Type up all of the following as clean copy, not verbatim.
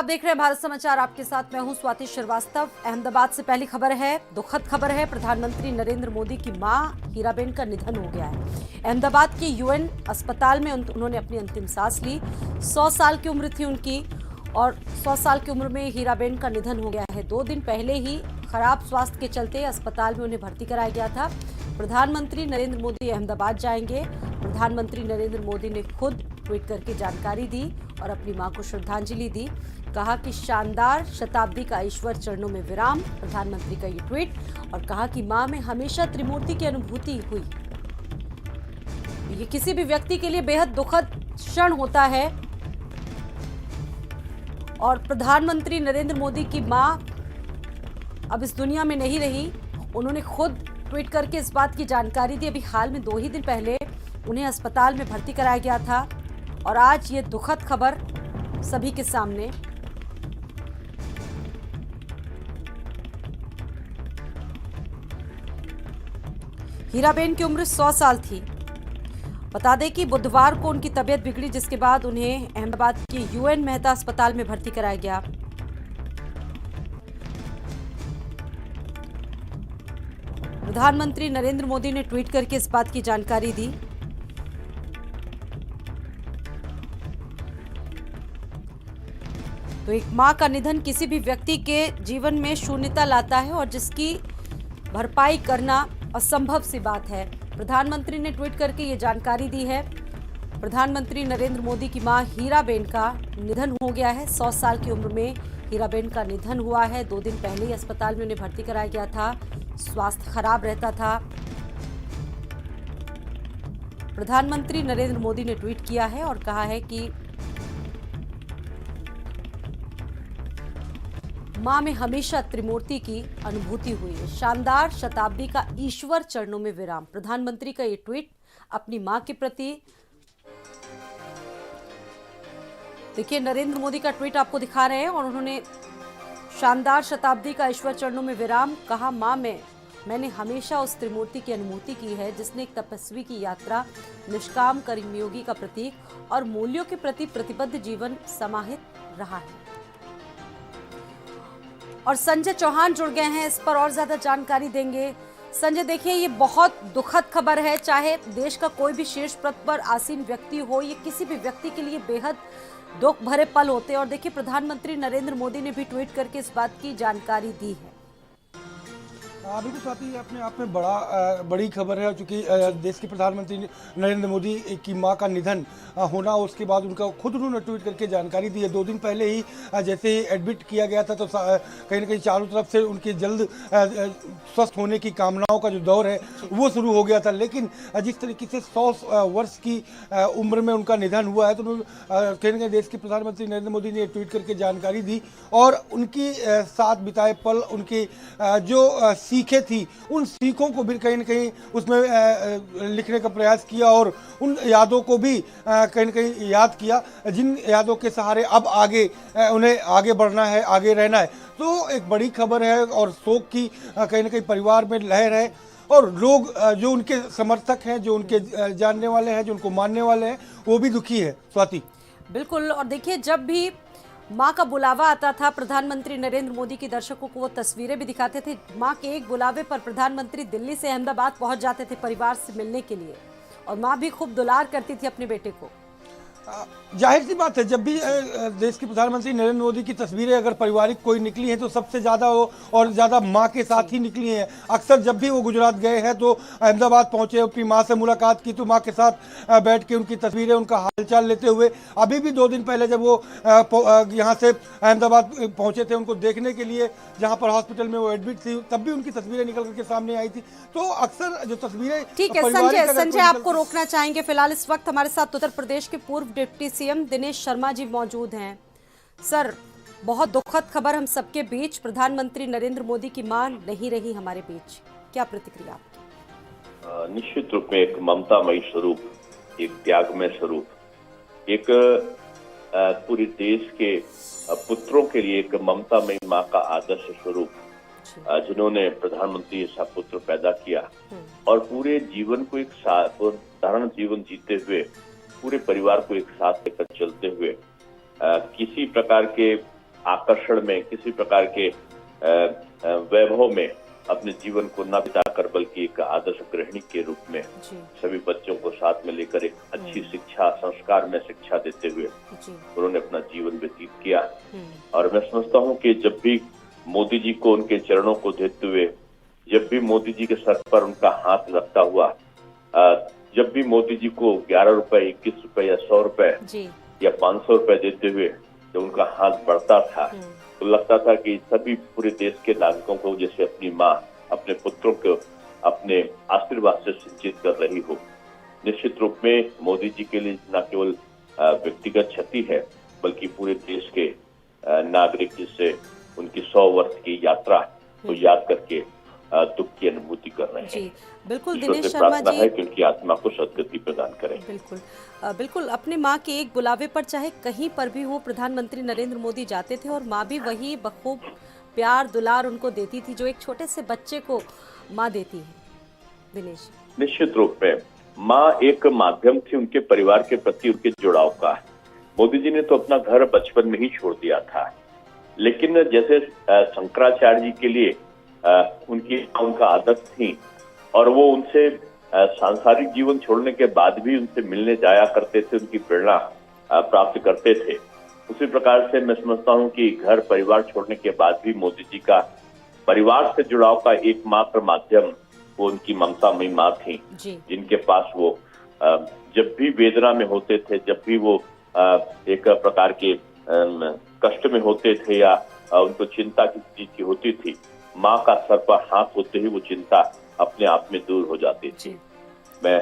आप देख रहे हैं भारत समाचार, आपके साथ मैं हूं स्वाति श्रीवास्तव। अहमदाबाद से पहली खबर है, दुखद खबर है। प्रधानमंत्री नरेंद्र मोदी की मां हीराबेन का निधन हो गया है। अहमदाबाद के यूएन अस्पताल में उन्होंने अपनी अंतिम सांस ली। 100 साल की उम्र थी उनकी और 100 साल की उम्र में हीराबेन का निधन हो गया है। 2 दिन पहले ही खराब स्वास्थ्य के चलते अस्पताल में उन्हें भर्ती कराया गया था। प्रधानमंत्री नरेंद्र मोदी अहमदाबाद जाएंगे। प्रधानमंत्री नरेंद्र मोदी ने खुद ट्वीट करके जानकारी दी और अपनी मां को श्रद्धांजलि दी। कहा कि शानदार शताब्दी का ईश्वर चरणों में विराम। प्रधानमंत्री का ये ट्वीट, और कहा कि मां में हमेशा त्रिमूर्ति की अनुभूति हुई। ये किसी भी व्यक्ति के लिए बेहद दुखद क्षण होता है और प्रधानमंत्री नरेंद्र मोदी की मां अब इस दुनिया में नहीं रही। उन्होंने खुद ट्वीट करके इस बात की जानकारी दी। अभी हाल में 2 ही दिन पहले उन्हें अस्पताल में भर्ती कराया गया था और आज ये दुखद खबर सभी के सामने। हीराबेन की उम्र 100 साल थी। बता दें कि बुधवार को उनकी तबीयत बिगड़ी, जिसके बाद उन्हें अहमदाबाद के यूएन मेहता अस्पताल में भर्ती कराया गया। प्रधानमंत्री नरेंद्र मोदी ने ट्वीट करके इस बात की जानकारी दी। तो एक मां का निधन किसी भी व्यक्ति के जीवन में शून्यता लाता है और जिसकी भरपाई करना असंभव सी बात है। प्रधानमंत्री ने ट्वीट करके ये जानकारी दी है। प्रधानमंत्री नरेंद्र मोदी की मां हीराबेन का निधन हो गया है। 100 साल की उम्र में हीराबेन का निधन हुआ है। 2 दिन पहले ही अस्पताल में उन्हें भर्ती कराया गया था। स्वास्थ्य खराब रहता था। प्रधानमंत्री नरेंद्र मोदी ने ट्वीट किया है और कहा है कि मां में हमेशा त्रिमूर्ति की अनुभूति हुई है। शानदार शताब्दी का ईश्वर चरणों में विराम। प्रधानमंत्री का ये ट्वीट अपनी मां के प्रति। देखिए, नरेंद्र मोदी का ट्वीट आपको दिखा रहे हैं और उन्होंने शानदार शताब्दी का ईश्वर चरणों में विराम कहा। मां मैंने हमेशा उस त्रिमूर्ति की अनुभूति की है जिसने एक तपस्वी की यात्रा, निष्काम कर्मयोगी का प्रतीक और मूल्यों के प्रति प्रतिबद्ध जीवन समाहित रहा है। और संजय चौहान जुड़ गए हैं, इस पर और ज्यादा जानकारी देंगे। संजय, देखिए, ये बहुत दुखद खबर है। चाहे देश का कोई भी शीर्ष पद पर आसीन व्यक्ति हो, ये किसी भी व्यक्ति के लिए बेहद दुख भरे पल होते हैं। और देखिए, प्रधानमंत्री नरेंद्र मोदी ने भी ट्वीट करके इस बात की जानकारी दी है। बिल्कुल साथी, अपने आप में बड़ी खबर है, चूँकि देश के प्रधानमंत्री नरेंद्र मोदी की मां का निधन होना, उसके बाद उनका खुद उन्होंने ट्वीट करके जानकारी दी है। 2 दिन पहले ही जैसे ही एडमिट किया गया था तो कहीं ना कहीं चारों तरफ से उनके जल्द स्वस्थ होने की कामनाओं का जो दौर है वो शुरू हो गया था। लेकिन जिस तरीके से 100 वर्ष की उम्र में उनका निधन हुआ है तो कहीं ना कहीं देश के प्रधानमंत्री नरेंद्र मोदी ने ट्वीट करके जानकारी दी और उनकी साथ बिताए पल, उनकी जो सीखें थी, उन सीखों को भी कहीं न कहीं उसमें लिखने का प्रयास किया और उन यादों को भी कहीं न कहीं याद किया, जिन यादों के सहारे अब आगे उन्हें आगे बढ़ना है, आगे रहना है। तो एक बड़ी खबर है और शोक की कहीं न कहीं परिवार में लहर है और लोग जो उनके समर्थक हैं, जो उनके जानने वाले हैं, जो उनको मानने वाले हैं, वो भी दुखी है। स्वाति, बिल्कुल। और देखिए, जब भी मां का बुलावा आता था, प्रधानमंत्री नरेंद्र मोदी की दर्शकों को वो तस्वीरें भी दिखाते थे। मां के एक बुलावे पर प्रधानमंत्री दिल्ली से अहमदाबाद पहुंच जाते थे परिवार से मिलने के लिए, और मां भी खूब दुलार करती थी अपने बेटे को। जाहिर सी बात है, जब भी देश के प्रधानमंत्री नरेंद्र मोदी की तस्वीरें अगर पारिवारिक कोई निकली हैं तो सबसे ज़्यादा वो और ज़्यादा मां के साथ ही निकली हैं। अक्सर जब भी वो गुजरात गए हैं तो अहमदाबाद पहुंचे, अपनी मां से मुलाकात की, तो मां के साथ बैठ के उनकी तस्वीरें, उनका हालचाल लेते हुए। अभी भी 2 दिन पहले जब वो यहाँ से अहमदाबाद पहुँचे थे उनको देखने के लिए, जहाँ पर हॉस्पिटल में वो एडमिट थी, तब भी उनकी तस्वीरें निकल करके सामने आई थी। तो अक्सर जो तस्वीरें, ठीक है संजय, आपको रोकना चाहेंगे फिलहाल। इस वक्त हमारे साथ उत्तर प्रदेश के पूर्व डिप्टी सीएम दिनेश शर्मा जी मौजूद हैं। सर, बहुत दुखद खबर हम सबके बीच, प्रधानमंत्री नरेंद्र मोदी की मां नहीं रही हमारे बीच, क्या प्रतिक्रिया आपकी? निश्चित रूप में एक ममतामयी स्वरूप, एक त्यागमय स्वरूप, एक पूरे देश के पुत्रों के लिए एक ममतामयी मां का आदर्श स्वरूप, जिन्होंने प्रधानमंत्री ऐसा पुत्र पैदा किया और पूरे जीवन को एक साधारण जीवन जीते हुए पूरे परिवार को एक साथ लेकर चलते हुए किसी प्रकार के आकर्षण में, किसी प्रकार के वैभव में अपने जीवन को न बिताकर, बल्कि एक आदर्श गृहिणी के रूप में जी सभी बच्चों को साथ में लेकर एक अच्छी शिक्षा, संस्कार में शिक्षा देते हुए जी उन्होंने अपना जीवन व्यतीत किया। हम्म, और मैं समझता हूँ कि जब भी मोदी जी को उनके चरणों को देखते हुए, जब भी मोदी जी के सर पर उनका हाथ रखता हुआ, जब भी मोदी जी को 11 रुपए, 21 रुपए या 100 रुपए जी या 500 रुपए देते हुए जब उनका हाथ बढ़ता था, तो लगता था कि सभी पूरे देश के नागरिकों को जैसे अपनी माँ अपने पुत्रों को अपने आशीर्वाद से सिंचित कर रही हो। निश्चित रूप में मोदी जी के लिए न केवल व्यक्तिगत क्षति है, बल्कि पूरे देश के नागरिक जिससे उनकी 100 वर्ष की यात्रा को याद करके दुख की अनुभूति कर रहे हैं। जी बिल्कुल ईश्वर दिनेश से शर्मा प्रार्थना जी, है कि उनकी आत्मा को सद्गति प्रदान करें। बिल्कुल बिल्कुल अपनी माँ के एक बुलावे पर चाहे कहीं पर भी हो, प्रधानमंत्री नरेंद्र मोदी जाते थे और माँ भी वही बखूब प्यार दुलार उनको देती थी जो एक छोटे से बच्चे को माँ देती है। दिनेश, निश्चित रूप में माँ एक माध्यम थी उनके परिवार के प्रति उनके जुड़ाव का। मोदी जी ने तो अपना घर बचपन में ही छोड़ दिया था, लेकिन जैसे शंकराचार्य जी के लिए उनका आदत थी और वो उनसे सांसारिक जीवन छोड़ने के बाद भी उनसे मिलने जाया करते थे, उनकी प्रेरणा प्राप्त करते थे। उसी प्रकार से मैं समझता हूँ कि घर परिवार छोड़ने के बाद भी मोदी जी का परिवार से जुड़ाव का एकमात्र माध्यम वो उनकी ममतामयी माँ थी, जिनके पास वो जब भी वेदना में होते थे, जब भी वो एक प्रकार के कष्ट में होते थे या उनको चिंता किसी चीज की होती थी, माँ का सर पर हाथ होते ही वो चिंता अपने आप में दूर हो जाती थी। मैं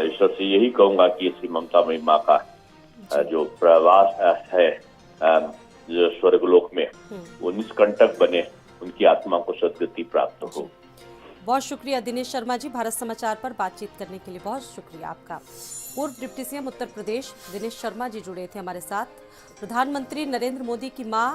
ईश्वर से यही कहूंगा कि इसी ममतामयी माँ का जो प्रवास है जो स्वर्गलोक में, वो निष्कंटक बने, उनकी आत्मा को सद्गति प्राप्त हो। बहुत शुक्रिया दिनेश शर्मा जी, भारत समाचार पर बातचीत करने के लिए बहुत शुक्रिया आपका। पूर्व डिप्टी सीएम उत्तर प्रदेश दिनेश शर्मा जी जुड़े थे हमारे साथ। प्रधानमंत्री नरेंद्र मोदी की मां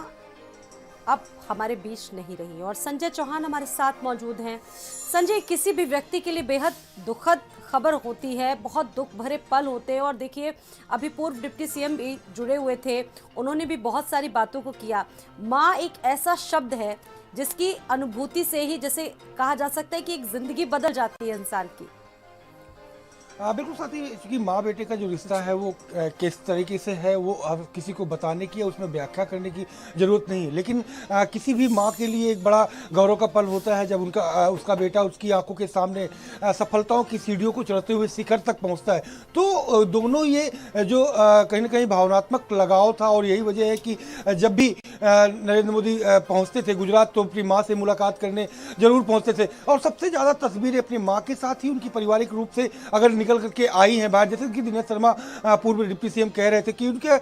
अब हमारे बीच नहीं रही और संजय चौहान हमारे साथ मौजूद हैं। संजय, किसी भी व्यक्ति के लिए बेहद दुखद खबर होती है, बहुत दुख भरे पल होते हैं और देखिए अभी पूर्व डिप्टी सीएम भी जुड़े हुए थे, उन्होंने भी बहुत सारी बातों को किया। माँ एक ऐसा शब्द है जिसकी अनुभूति से ही जैसे कहा जा सकता है कि एक जिंदगी बदल जाती है इंसान की। बिल्कुल साथी, क्योंकि माँ बेटे का जो रिश्ता है वो किस तरीके से है वो अब किसी को बताने की या उसमें व्याख्या करने की ज़रूरत नहीं है, लेकिन किसी भी माँ के लिए एक बड़ा गौरव का पल होता है जब उसका बेटा उसकी आंखों के सामने सफलताओं की सीढ़ियों को चढ़ते हुए शिखर तक पहुँचता है। तो दोनों ये जो कहीं ना कहीं भावनात्मक लगाव था और यही वजह है कि जब भी नरेंद्र मोदी पहुँचते थे गुजरात तो अपनी माँ से मुलाकात करने जरूर पहुँचते थे और सबसे ज़्यादा तस्वीरें अपनी माँ के साथ ही उनकी पारिवारिक रूप से अगर निकल करके आई हैं बाहर। जैसे कि दिनेश शर्मा पूर्व डिप्टी सीएम कह रहे थे कि उनके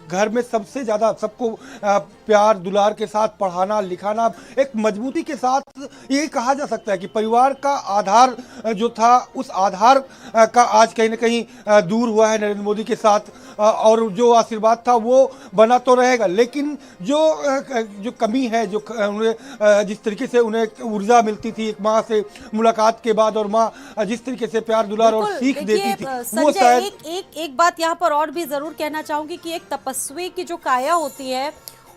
घर में सबसे ज़्यादा सबको प्यार दुलार के साथ पढ़ाना लिखाना, एक मजबूती के साथ ये कहा जा सकता है कि परिवार का आधार जो था उस आधार का आज कहीं ना कहीं दूर हुआ है नरेंद्र मोदी के साथ और जो आशीर्वाद था वो बना तो रहेगा, लेकिन जो कमी है, जो उन्हें जिस तरीके से उन्हें ऊर्जा मिलती थी एक माँ से मुलाकात के बाद और माँ जिस तरीके से प्यार दुलार और सीख देती थी वो शायद एक बात यहाँ पर और भी जरूर कहना चाहूंगी कि एक तपस्वी की जो काया होती है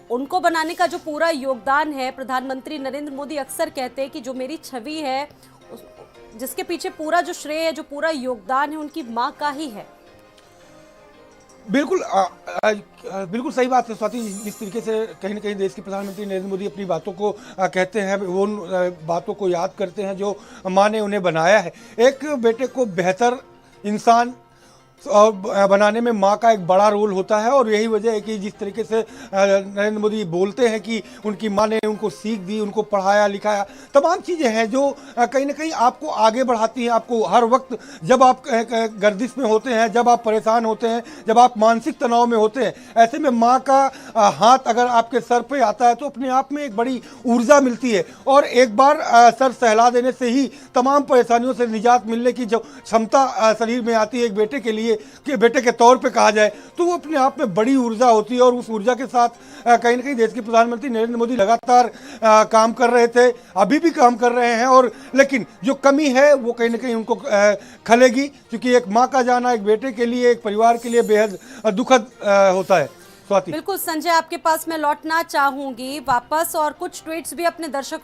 उनको बनाने का जो पूरा योगदान है, प्रधानमंत्री नरेंद्र मोदी अक्सर कहते हैं कि जो मेरी छवि है जिसके पीछे पूरा जो श्रेय है, जो पूरा योगदान है उनकी माँ का ही है। बिल्कुल बिल्कुल सही बात है स्वाति। जिस तरीके से कहीं ना कहीं देश के प्रधानमंत्री नरेंद्र मोदी अपनी बातों को कहते हैं, वो उन बातों को याद करते हैं जो माँ ने उन्हें बनाया है। एक बेटे को बेहतर इंसान और बनाने में माँ का एक बड़ा रोल होता है और यही वजह है कि जिस तरीके से नरेंद्र मोदी बोलते हैं कि उनकी माँ ने उनको सीख दी, उनको पढ़ाया लिखाया, तमाम चीज़ें हैं जो कहीं ना कहीं आपको आगे बढ़ाती हैं। आपको हर वक्त जब आप गर्दिश में होते हैं, जब आप परेशान होते हैं, जब आप मानसिक तनाव में होते हैं, ऐसे में माँ का हाथ अगर आपके सर पे आता है तो अपने आप में एक बड़ी ऊर्जा मिलती है और एक बार सर सहला देने से ही तमाम परेशानियों से निजात मिलने की जो क्षमता शरीर में आती है एक बेटे के लिए कि बेटे के तौर पे कहा जाए तो वो अपने आप में बड़ी ऊर्जा होती है और उस ऊर्जा के साथ कहीं ना कहीं देश के प्रधानमंत्री नरेंद्र मोदी लगातार काम कर रहे थे, अभी भी काम कर रहे हैं और लेकिन जो कमी है वो कहीं ना कहीं उनको खलेगी, क्योंकि एक माँ का जाना एक बेटे के लिए, एक परिवार के लिए बेहद दुखद होता है। स्वाति। बिल्कुल संजय, आपके पास मैं लौटना चाहूंगी वापस और कुछ ट्वीट्स भी अपने दर्शकों